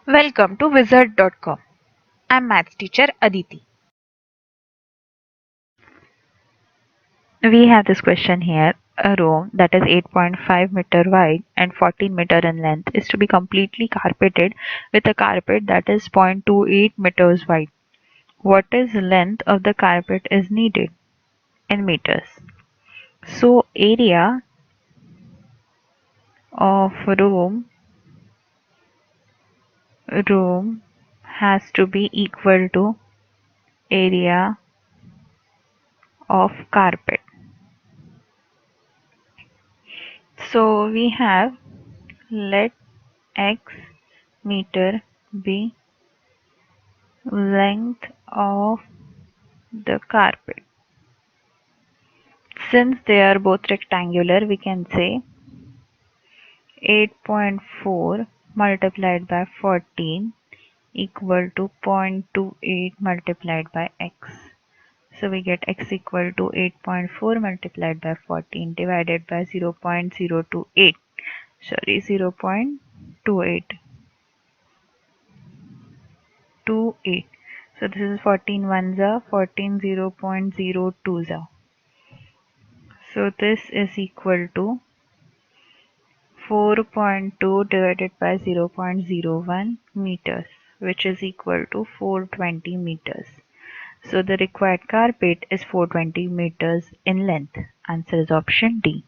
Welcome to wizard.com. I'm maths teacher Aditi. We have this question here. A room that is 8.5 meter wide and 14 meter in length is to be completely carpeted with a carpet that is 0.28 meters wide. What is the length of the carpet is needed in meters? So area of room has to be equal to area of carpet. So we have let x meter be length of the carpet. Since they are both rectangular, we can say 8.4 multiplied by 14 equal to 0.28 multiplied by x. So we get x equal to 8.4 multiplied by 14 divided by 0.028. Sorry, 0.28. So this is 14 ones are 14 0.02s are. So this is equal to 4.2 divided by 0.01 meters, which is equal to 420 meters. So the required carpet is 420 meters in length. Answer is option D.